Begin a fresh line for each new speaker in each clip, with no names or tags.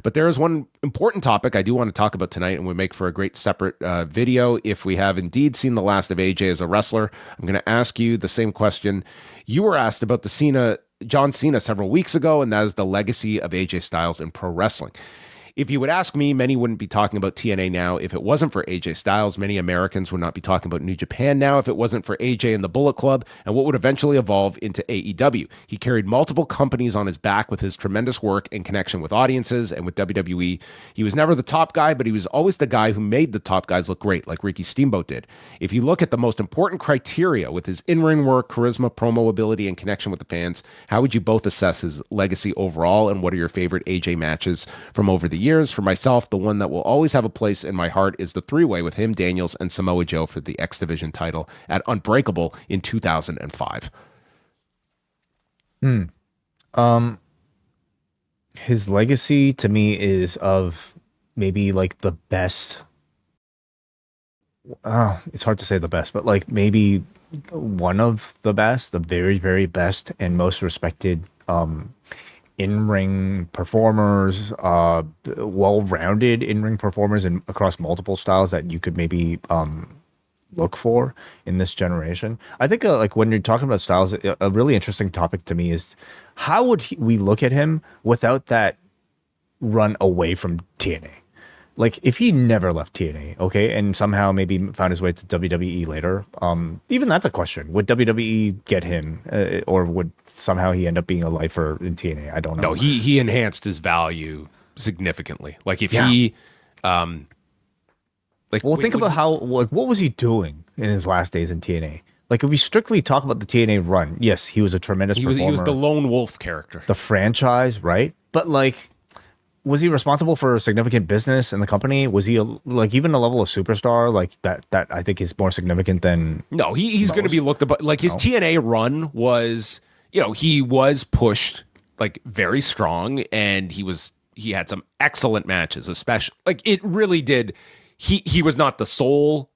But there is one important topic I do want to talk about tonight, and we make for a great separate video. If we have indeed seen the last of AJ as a wrestler, I'm going to ask you the same question you were asked about John Cena several weeks ago, and that is the legacy of AJ Styles in pro wrestling. If you would ask me, many wouldn't be talking about TNA now if it wasn't for AJ Styles. Many Americans would not be talking about New Japan now if it wasn't for AJ and the Bullet Club and what would eventually evolve into AEW. He carried multiple companies on his back with his tremendous work and connection with audiences and with WWE. He was never the top guy, but he was always the guy who made the top guys look great, like Ricky Steamboat did. If you look at the most important criteria with his in-ring work, charisma, promo ability, and connection with the fans, how would you both assess his legacy overall, and what are your favorite AJ matches from over the years? For myself, the one that will always have a place in my heart is the three-way with him, Daniels, and Samoa Joe for the X Division title at Unbreakable in 2005.
His legacy to me is of maybe like the best. It's hard to say the best, but like maybe one of the best, the very, very best and most respected in-ring performers, well-rounded in-ring performers and across multiple styles that you could maybe look for in this generation. I think like when you're talking about styles, a really interesting topic to me is how would we look at him without that run away from TNA? Like if he never left TNA, okay, and somehow maybe found his way to WWE later, even that's a question. Would WWE get him, or would somehow he end up being a lifer in TNA? I don't know.
No, he enhanced his value significantly. Like if he,
well, think about how like what was he doing in his last days in TNA? Like if we strictly talk about the TNA run, yes, he was a tremendous performer.
He was the lone wolf character,
the franchise, right? But like, was he responsible for a significant business in the company? Was he like even a level of superstar like that? That I think is more significant than.
No, he's going to be looked at like his TNA run was. He was pushed like very strong, and he had some excellent matches, especially like it really did. He was not the sole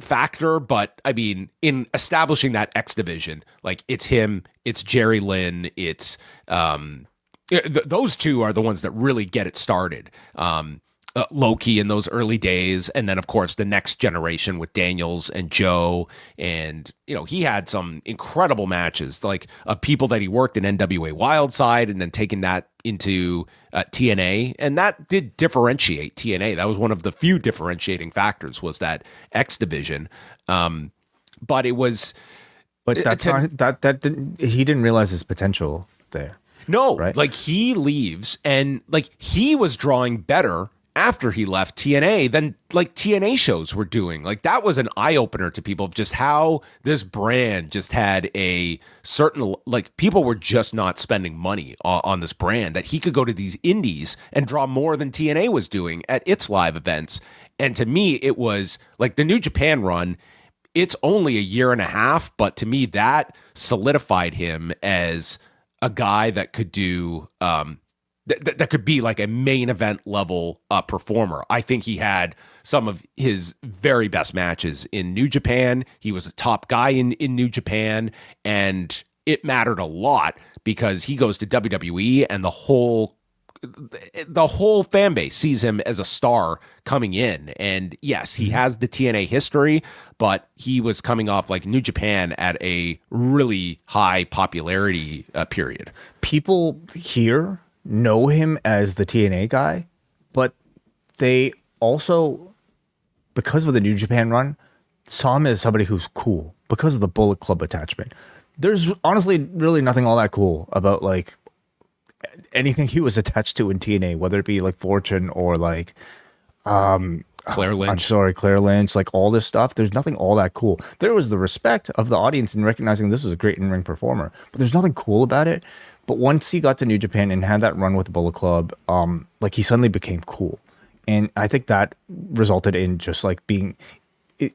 factor, but I mean, in establishing that X division, like it's him, it's Jerry Lynn, it's those two are the ones that really get it started. Loki in those early days, and then of course the next generation with Daniels and Joe, and he had some incredible matches like of people that he worked in NWA Wildside and then taking that into TNA, and that did differentiate TNA. That was one of the few differentiating factors was that X division, but it was.
But that's not, that didn't, he didn't realize his potential there.
No,
right?
Like he leaves, and like he was drawing better after he left TNA than like TNA shows were doing. Like that was an eye opener to people of just how this brand just had a certain, like people were just not spending money on this brand, that he could go to these indies and draw more than TNA was doing at its live events. And to me, it was like the New Japan run. It's only a year and a half, but to me that solidified him as a guy that could do, that could be like a main event level performer. I think he had some of his very best matches in New Japan. He was a top guy in New Japan, and it mattered a lot because he goes to WWE and the whole fan base sees him as a star coming in. And yes, he has the TNA history, but he was coming off like New Japan at a really high popularity period.
People here know him as the TNA guy, but they also, because of the New Japan run, saw him as somebody who's cool because of the Bullet Club attachment. There's honestly really nothing all that cool about like anything he was attached to in TNA, whether it be like Fortune or like
Claire Lynch.
I'm sorry, Claire Lynch, like all this stuff. There's nothing all that cool. There was the respect of the audience in recognizing this was a great in-ring performer, but there's nothing cool about it. But once he got to New Japan and had that run with the Bullet Club, like he suddenly became cool. And I think that resulted in just like being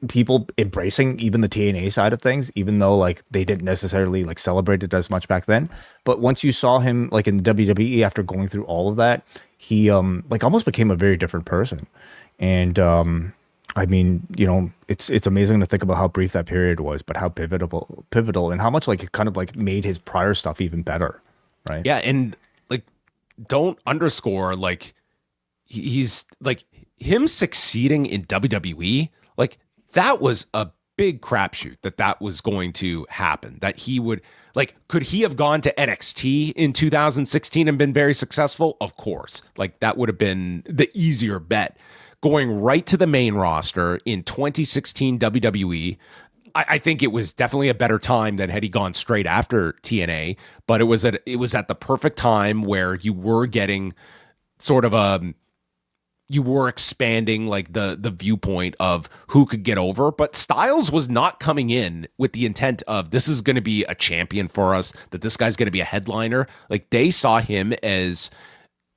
people embracing even the TNA side of things, even though like they didn't necessarily like celebrate it as much back then. But once you saw him like in the WWE after going through all of that, he like almost became a very different person. And I mean, it's amazing to think about how brief that period was, but how pivotal and how much like it kind of like made his prior stuff even better. Right.
Yeah. And like don't underscore like he's like him succeeding in WWE. Like that was a big crapshoot that was going to happen. That he would like, could he have gone to NXT in 2016 and been very successful? Of course. Like that would have been the easier bet. Going right to the main roster in 2016 WWE, I think it was definitely a better time than had he gone straight after TNA. But it was at the perfect time where you were getting sort of you were expanding like the viewpoint of who could get over, but Styles was not coming in with the intent of this is going to be a champion for us, that this guy's going to be a headliner. Like they saw him as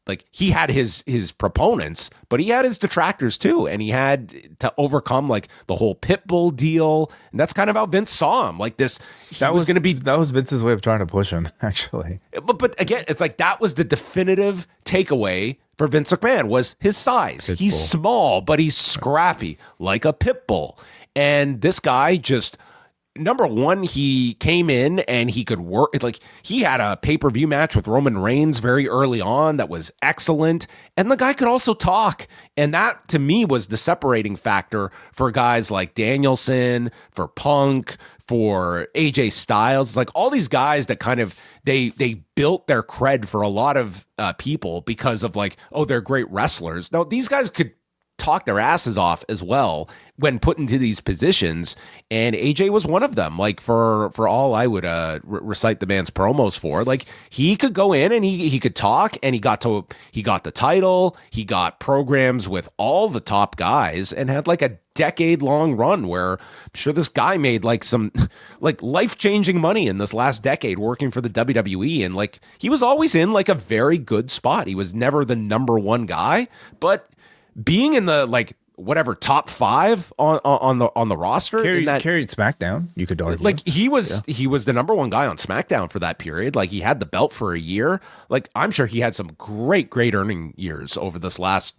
like he had his proponents, but he had his detractors too, and he had to overcome like the whole Pitbull deal, and that's kind of how Vince saw him. Like this,
that was Vince's way of trying to push him, actually.
But again, it's like that was the definitive takeaway for Vince McMahon was his size. Pitbull. He's small, but he's scrappy, like a Pitbull. And this guy just, number one, he came in and he could work. Like he had a pay-per-view match with Roman Reigns very early on that was excellent. And the guy could also talk. And that to me was the separating factor for guys like Danielson, for Punk, for AJ Styles, like all these guys that kind of they built their cred for a lot of people because of like, oh, they're great wrestlers. No, these guys could talk their asses off as well when put into these positions, and AJ was one of them. Like for all I would recite the man's promos for, like he could go in and he could talk, and he got the title, he got programs with all the top guys, and had like a decade-long run where I'm sure this guy made like some like life-changing money in this last decade working for the WWE, and like he was always in like a very good spot. He was never the number one guy, but being in the like whatever top 5 on the roster,
carried SmackDown, you could argue.
Like he was the number one guy on SmackDown for that period. Like he had the belt for a year. Like I'm sure he had some great earning years over this last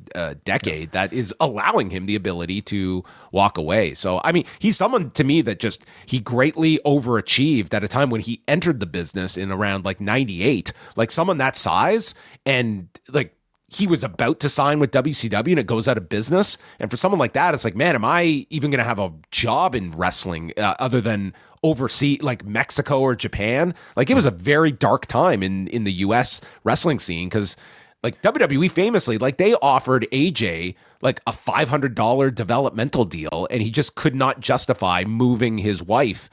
decade that is allowing him the ability to walk away. So I mean, he's someone to me that just he greatly overachieved at a time when he entered the business in around like 98. Like someone that size, and like he was about to sign with WCW and it goes out of business. And for someone like that, it's like, man, am I even going to have a job in wrestling other than overseas, like Mexico or Japan? Like it was a very dark time in the US wrestling scene, because like WWE famously, like they offered AJ like a $500 developmental deal, and he just could not justify moving his wife,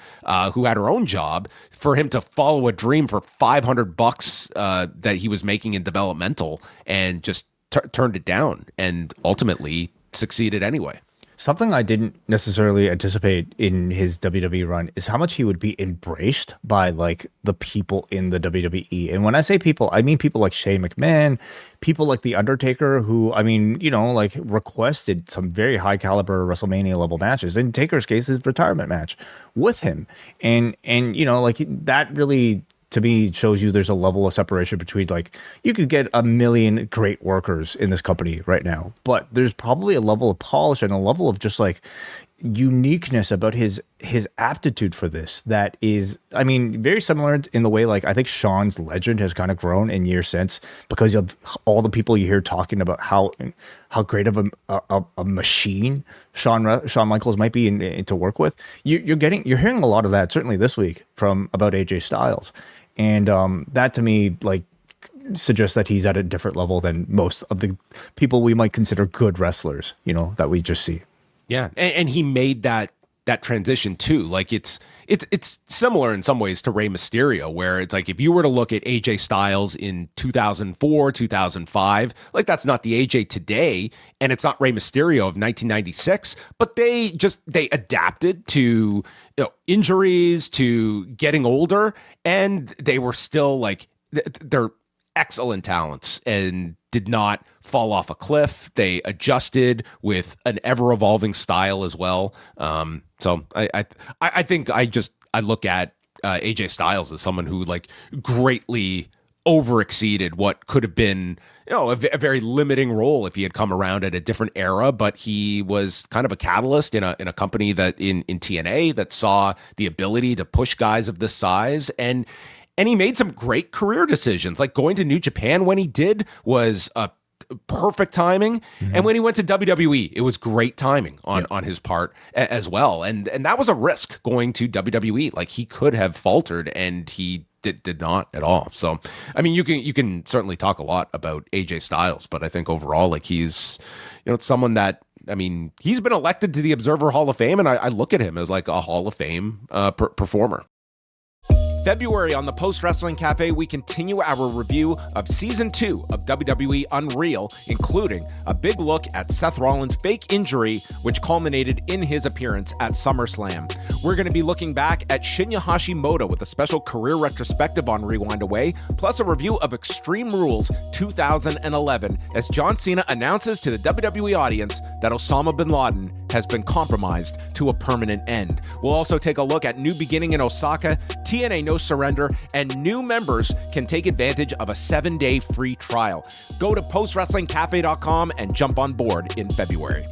who had her own job, for him to follow a dream for $500 that he was making in developmental, and just turned it down, and ultimately succeeded anyway.
Something I didn't necessarily anticipate in his WWE run is how much he would be embraced by like the people in the WWE. And when I say people, I mean people like Shane McMahon, people like The Undertaker, who, I mean, you know, like requested some very high caliber WrestleMania level matches. In Taker's case, his retirement match with him. And you know, like that really, to me, shows you there's a level of separation between, like, you could get a million great workers in this company right now, but there's probably a level of polish and a level of just like uniqueness about his aptitude for this that is, I mean, very similar in the way, like, I think Shawn's legend has kind of grown in years since because of all the people you hear talking about how great of a machine Shawn Michaels might be to work with. You're hearing a lot of that certainly this week about AJ Styles. And that to me, like, suggests that he's at a different level than most of the people we might consider good wrestlers, you know, that we just see.
Yeah, and he made that transition too. Like it's similar in some ways to Rey Mysterio, where it's like if you were to look at AJ Styles in 2004, 2005, like that's not the AJ today, and it's not Rey Mysterio of 1996, but they adapted to, you know, injuries, to getting older, and they were still like they're excellent talents and did not fall off a cliff. They adjusted with an ever-evolving style as well. So I think I look at AJ Styles as someone who like greatly overexceeded what could have been, you know, a very limiting role if he had come around at a different era. But he was kind of a catalyst in a company that in TNA that saw the ability to push guys of this size, and And he made some great career decisions. Like going to New Japan when he did was perfect timing. And when he went to WWE, it was great timing on his part as well. And that was a risk going to WWE. Like he could have faltered, and he did not at all. So, I mean, you can certainly talk a lot about AJ Styles, but I think overall, like he's, someone that, I mean, he's been elected to the Observer Hall of Fame, and I look at him as like a Hall of Fame performer. February on the Post Wrestling Cafe, we continue our review of Season 2 of WWE Unreal, including a big look at Seth Rollins' fake injury, which culminated in his appearance at SummerSlam. We're going to be looking back at Shinya Hashimoto with a special career retrospective on Rewind Away, plus a review of Extreme Rules 2011, as John Cena announces to the WWE audience that Osama bin Laden has been compromised to a permanent end. We'll also take a look at New Beginning in Osaka, TNA No Surrender, and new members can take advantage of a 7-day free trial. Go to postwrestlingcafe.com and jump on board in February.